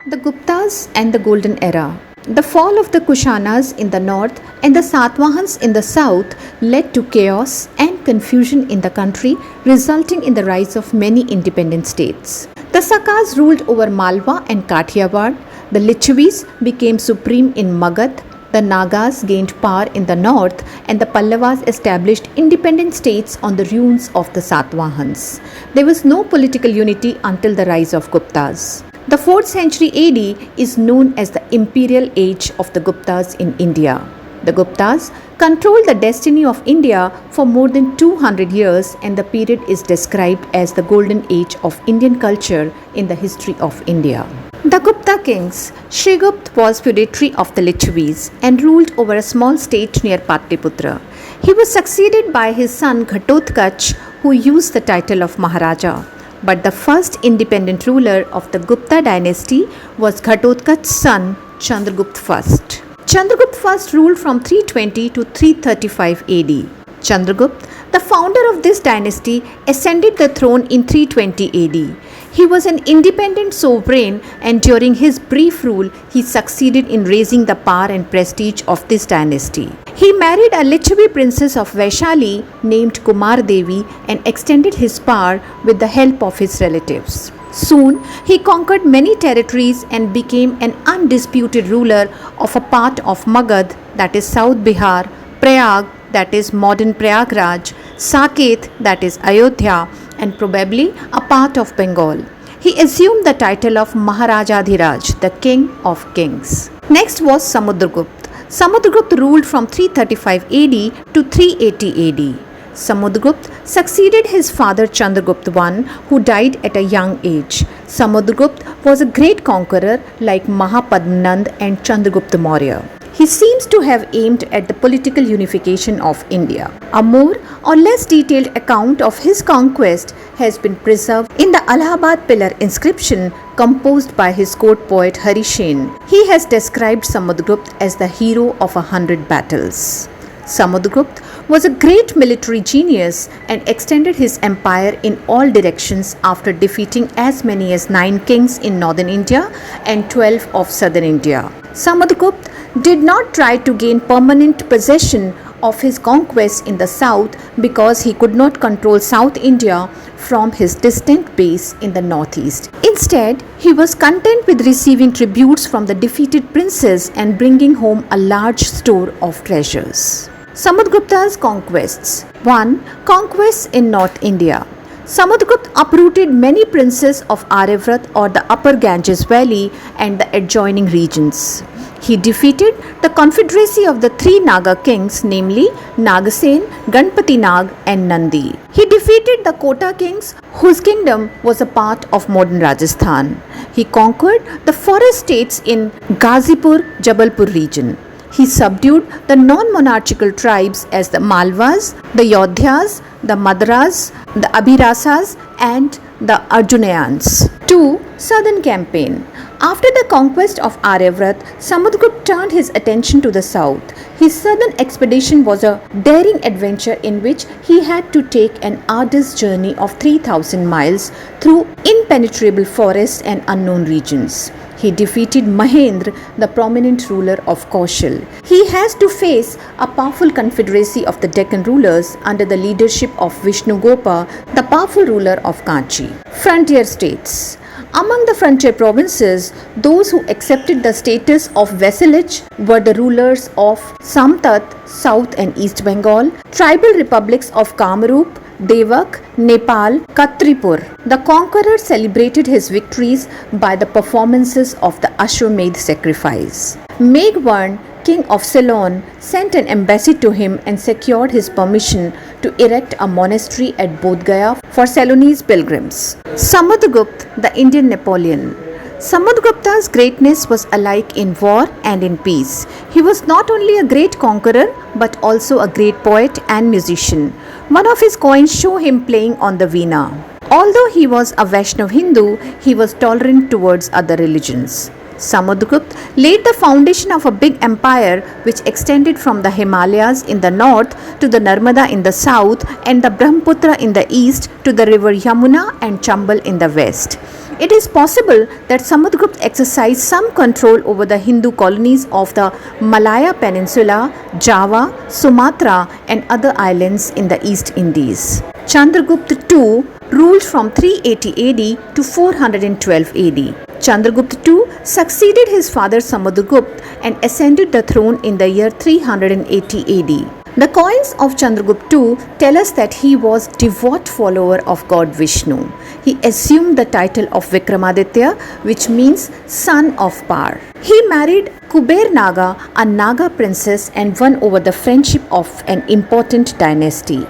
The Guptas and the Golden Era. The fall of the Kushanas in the north and the Satvahans in the south led to chaos and confusion in the country, resulting in the rise of many independent states. The Sakas ruled over Malwa and Kathiawar. The Lichavis became supreme in Magadh. The Nagas gained power in the north, and the Pallavas established independent states on the ruins of the Satvahans. There was no political unity until the rise of Guptas. The 4th century AD is known as the imperial age of the Guptas in India. The Guptas controlled the destiny of India for more than 200 years, and the period is described as the golden age of Indian culture in the history of India. The Gupta Kings. Shrigupta was feudatory of the Lichavis and ruled over a small state near Patliputra. He was succeeded by his son Ghatotkacha, who used the title of Maharaja. But the first independent ruler of the Gupta dynasty was Ghatotkacha's son Chandragupta I. Chandragupta I ruled from 320 to 335 AD. Chandragupta, the founder of this dynasty, ascended the throne in 320 AD. He was an independent sovereign, and during his brief rule, he succeeded in raising the power and prestige of this dynasty. He married a Lichavi princess of Vaishali named Kumardevi and extended his power with the help of his relatives. Soon, he conquered many territories and became an undisputed ruler of a part of Magadh, that is South Bihar, Prayag, that is modern Prayagraj, Saket, that is Ayodhya, and probably a part of Bengal. He assumed the title of Maharajadhiraj, the King of Kings. Next was Samudragupta. Samudragupta ruled from 335 AD to 380 AD. Samudragupta succeeded his father Chandragupta I, who died at a young age. Samudragupta was a great conqueror like Mahapadmanand and Chandragupta Maurya. He seems to have aimed at the political unification of India. A more or less detailed account of his conquest has been preserved in the Allahabad pillar inscription composed by his court poet Harishen. He has described Samudragupta as the hero of 100 battles. Samudragupta was a great military genius and extended his empire in all directions after defeating as many as 9 kings in northern India and 12 of southern India. Samudragupta did not try to gain permanent possession of his conquests in the south because he could not control South India from his distant base in the northeast. Instead, he was content with receiving tributes from the defeated princes and bringing home a large store of treasures. Samudragupta's conquests. 1. Conquests in North India. Samudragupta uprooted many princes of Aryavrat or the upper Ganges valley and the adjoining regions. He defeated the confederacy of the 3 Naga kings, namely Nagasen, Ganpati Nag and Nandi. He defeated the Kota kings, whose kingdom was a part of modern Rajasthan. He conquered the forest states in Ghazipur, Jabalpur region. He subdued the non-monarchical tribes as the Malwas, the Yodhyas, the Madras, the Abhirasas and the Arjunayans. 2. Southern Campaign. After the conquest of Aryavrat, Samudragupta turned his attention to the south. His southern expedition was a daring adventure in which he had to take an arduous journey of 3,000 miles through impenetrable forests and unknown regions. He defeated Mahendra, the prominent ruler of Kaushal. He has to face a powerful confederacy of the Deccan rulers under the leadership of Vishnugopa, the powerful ruler of Kanchi. Frontier states. Among the frontier provinces, those who accepted the status of vassalage were the rulers of Samtat, South and East Bengal, tribal republics of Kamrup, Devak, Nepal, Katripur. The conqueror celebrated his victories by the performances of the Ashwamedh sacrifice. Meghwarn, king of Ceylon, sent an embassy to him and secured his permission to erect a monastery at Bodh Gaya for Ceylonese pilgrims. Samudragupta, the Indian Napoleon. Samudragupta's greatness was alike in war and in peace. He was not only a great conqueror but also a great poet and musician. One of his coins show him playing on the veena. Although he was a Vaishnav Hindu, he was tolerant towards other religions. Samudragupta laid the foundation of a big empire which extended from the Himalayas in the north to the Narmada in the south and the Brahmaputra in the east to the river Yamuna and Chambal in the west. It is possible that Samudragupta exercised some control over the Hindu colonies of the Malaya Peninsula, Java, Sumatra, and other islands in the East Indies. Chandragupta II ruled from 380 AD to 412 AD. Chandragupta II succeeded his father Samudragupta and ascended the throne in the year 380 AD. The coins of Chandragupta II tell us that he was a devout follower of God Vishnu. He assumed the title of Vikramaditya, which means son of power. He married Kuber Naga, a Naga princess, and won over the friendship of an important dynasty.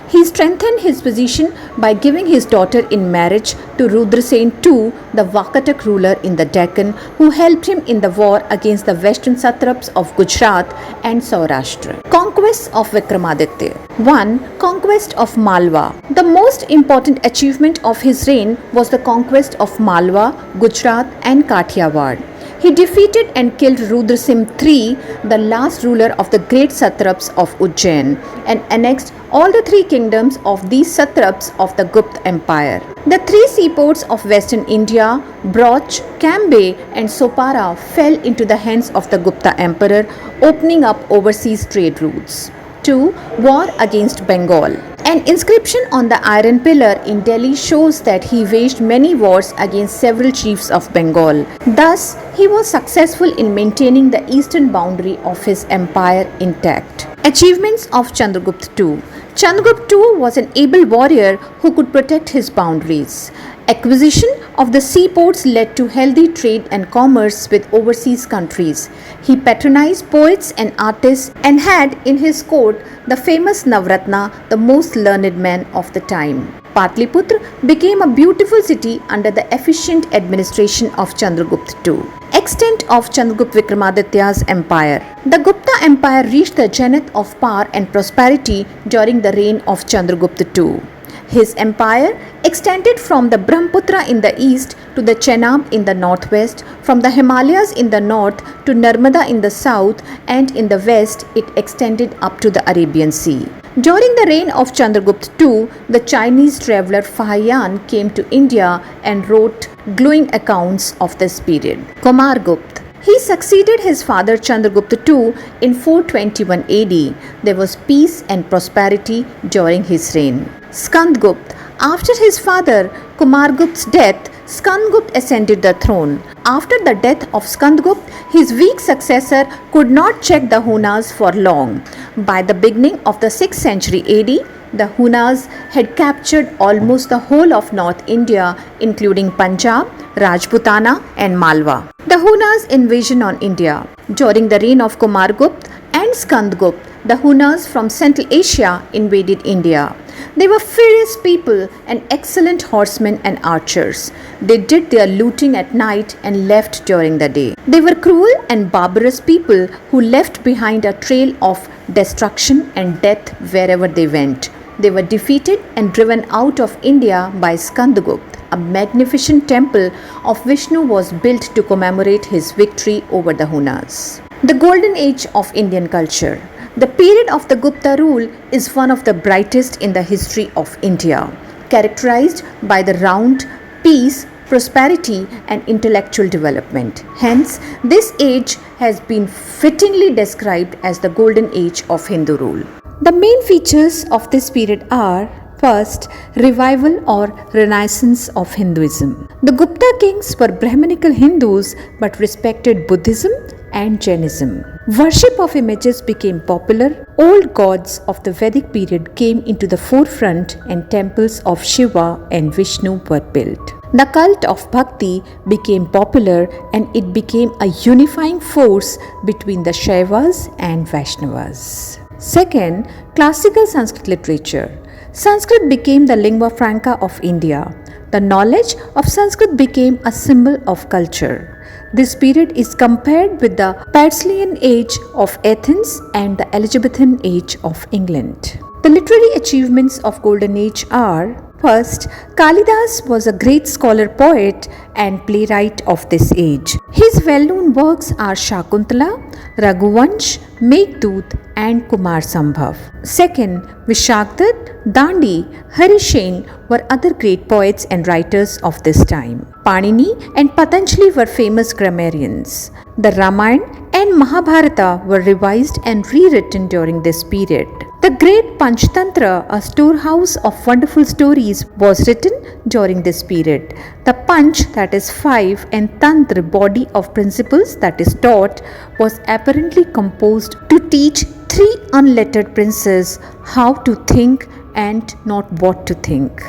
He strengthened his position by giving his daughter in marriage to Rudrasen II, the Vakatak ruler in the Deccan, who helped him in the war against the western satraps of Gujarat and Saurashtra. Conquests of Vikramaditya. 1. Conquest of Malwa. The most important achievement of his reign was the conquest of Malwa, Gujarat, and Kathiawar. He defeated and killed Rudrasim III, the last ruler of the great satraps of Ujjain, and annexed all the three kingdoms of these satraps of the Gupta Empire. The three seaports of western India, Broch, Cambay, and Sopara fell into the hands of the Gupta Emperor, opening up overseas trade routes. 2. War against Bengal. An inscription on the Iron Pillar in Delhi shows that he waged many wars against several chiefs of Bengal. Thus, he was successful in maintaining the eastern boundary of his empire intact. Achievements of Chandragupta II. Chandragupta II was an able warrior who could protect his boundaries. Acquisition of the seaports led to healthy trade and commerce with overseas countries. He patronized poets and artists and had in his court the famous Navratna, the most learned man of the time. Patliputra became a beautiful city under the efficient administration of Chandragupta II. Extent of Chandragupta Vikramaditya's empire. The Gupta Empire reached the zenith of power and prosperity during the reign of Chandragupta II. His empire extended from the Brahmaputra in the east to the Chenab in the northwest, from the Himalayas in the north to Narmada in the south, and in the west it extended up to the Arabian Sea. During the reign of Chandragupta II, the Chinese traveller Fahian came to India and wrote glowing accounts of this period. Kumaragupta. He succeeded his father Chandragupta II in 421 AD. There was peace and prosperity during his reign. Skandagupta. After his father Kumaragupta's death, Skandagupta ascended the throne. After the death of Skandagupta, his weak successor could not check the Hunas for long. By the beginning of the 6th century AD, the Hunas had captured almost the whole of North India, including Punjab, Rajputana, and Malwa. The Hunas' invasion on India. During the reign of Kumaragupta and Skandagupta, the Hunas from Central Asia invaded India. They were fierce people and excellent horsemen and archers. They did their looting at night and left during the day. They were cruel and barbarous people who left behind a trail of destruction and death wherever they went. They were defeated and driven out of India by Skandagupta. A magnificent temple of Vishnu was built to commemorate his victory over the Hunas. The Golden Age of Indian culture. The period of the Gupta rule is one of the brightest in the history of India, characterized by the round, peace, prosperity, and intellectual development. Hence, this age has been fittingly described as the Golden Age of Hindu rule. The main features of this period are: first, revival or renaissance of Hinduism. The Gupta Kings were Brahminical Hindus but respected Buddhism and Jainism. Worship of images became popular. Old gods of the Vedic period came into the forefront and temples of Shiva and Vishnu were built. The cult of Bhakti became popular and it became a unifying force between the Shaivas and Vaishnavas. Second, classical Sanskrit literature. Sanskrit became the lingua franca of India. The knowledge of Sanskrit became a symbol of culture. This period is compared with the Persian age of Athens and the Elizabethan age of England. The literary achievements of Golden Age are: First, Kalidas was a great scholar poet and playwright of this age. His well-known works are Shakuntala, Raghuvansh, Meghdut and Kumar Sambhav. Second, Vishakdat, Dandi, Harishen were other great poets and writers of this time. Panini and Patanjali were famous grammarians. The Ramayana and Mahabharata were revised and rewritten during this period. The great Panchtantra, a storehouse of wonderful stories, was written during this period. The Panch, that is 5, and Tantra, body of principles, that is taught, was apparently composed to teach 3 unlettered princes how to think and not what to think.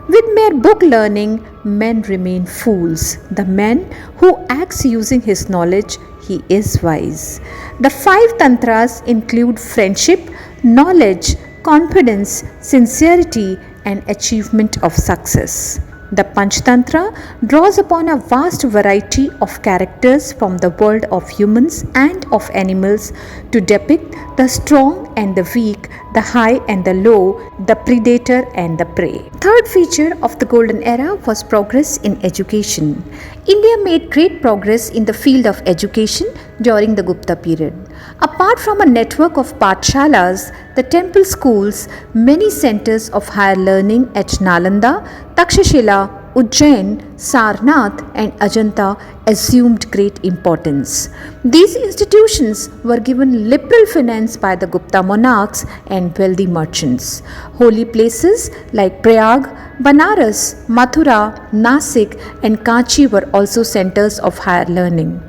With mere book learning, men remain fools. The man who acts using his knowledge, he is wise. The 5 tantras include friendship, knowledge, confidence, sincerity, and achievement of success. The Panchtantra draws upon a vast variety of characters from the world of humans and of animals to depict the strong and the weak, the high and the low, the predator and the prey. Third feature of the golden era was progress in education. India made great progress in the field of education during the Gupta period. Apart from a network of pathshalas, the temple schools, many centers of higher learning at Nalanda, Takshashila, Ujjain, Sarnath and Ajanta assumed great importance. These institutions were given liberal finance by the Gupta monarchs and wealthy merchants. Holy places like Prayag, Banaras, Mathura, Nasik and Kanchi were also centers of higher learning.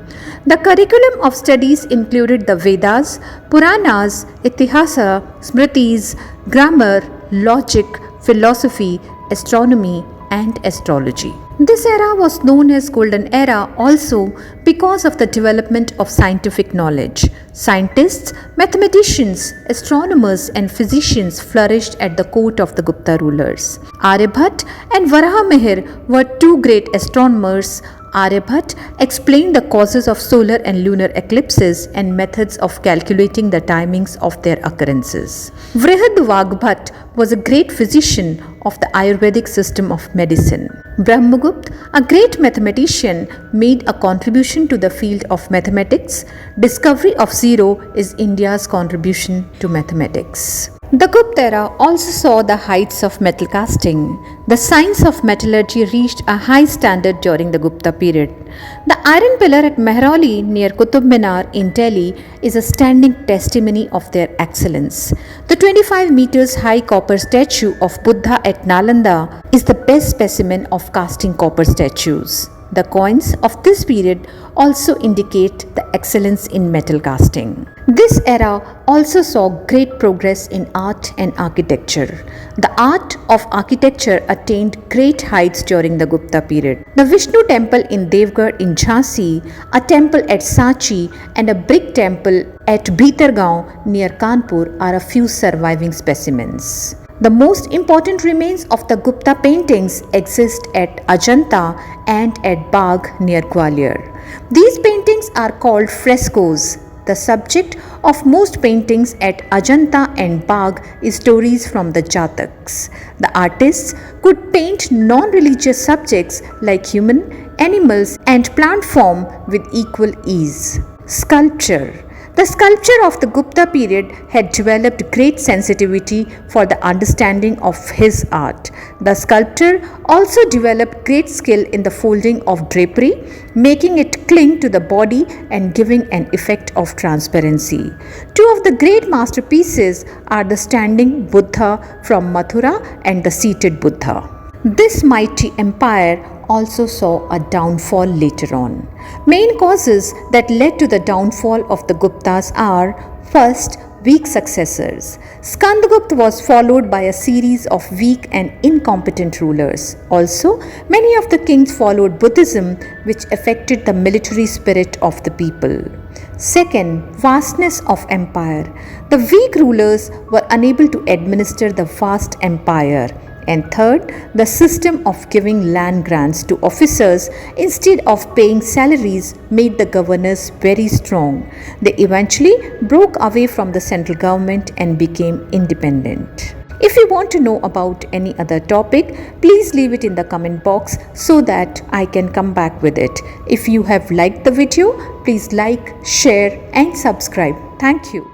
The curriculum of studies included the Vedas, Puranas, Itihasa, Smritis, grammar, logic, philosophy, astronomy and astrology. This era was known as Golden Era also because of the development of scientific knowledge. Scientists, mathematicians, astronomers and physicians flourished at the court of the Gupta rulers. Aryabhat and Varahamihir were 2 great astronomers. Aryabhat explained the causes of solar and lunar eclipses and methods of calculating the timings of their occurrences. Vrihadvagbhat was a great physician of the Ayurvedic system of medicine. Brahmagupta, a great mathematician, made a contribution to the field of mathematics. Discovery of zero is India's contribution to mathematics. The Gupta era also saw the heights of metal casting. The science of metallurgy reached a high standard during the Gupta period. The iron pillar at Mehrauli near Qutub Minar in Delhi is a standing testimony of their excellence. The 25 meters high copper statue of Buddha at Nalanda is the best specimen of casting copper statues. The coins of this period also indicate the excellence in metal casting. This era also saw great progress in art and architecture. The art of architecture attained great heights during the Gupta period. The Vishnu temple in Devgarh in Jhansi, a temple at Sanchi and a brick temple at Bhitargaon near Kanpur are a few surviving specimens. The most important remains of the Gupta paintings exist at Ajanta and at Bagh near Gwalior. These paintings are called frescoes. The subject of most paintings at Ajanta and Bagh is stories from the Jataks. The artists could paint non-religious subjects like human, animals and plant form with equal ease. Sculpture. The sculpture of the Gupta period had developed great sensitivity for the understanding of his art. The sculptor also developed great skill in the folding of drapery, making it cling to the body and giving an effect of transparency. 2 of the great masterpieces are the standing Buddha from Mathura and the seated Buddha. This mighty empire also saw a downfall later on. Main causes that led to the downfall of the Guptas are: first, weak successors. Skandagupta was followed by a series of weak and incompetent rulers. Also, many of the kings followed Buddhism, which affected the military spirit of the people. Second, vastness of empire. The weak rulers were unable to administer the vast empire. And third, the system of giving land grants to officers instead of paying salaries made the governors very strong. They eventually broke away from the central government and became independent. If you want to know about any other topic, please leave it in the comment box so that I can come back with it. If you have liked the video, please like, share and subscribe. Thank you.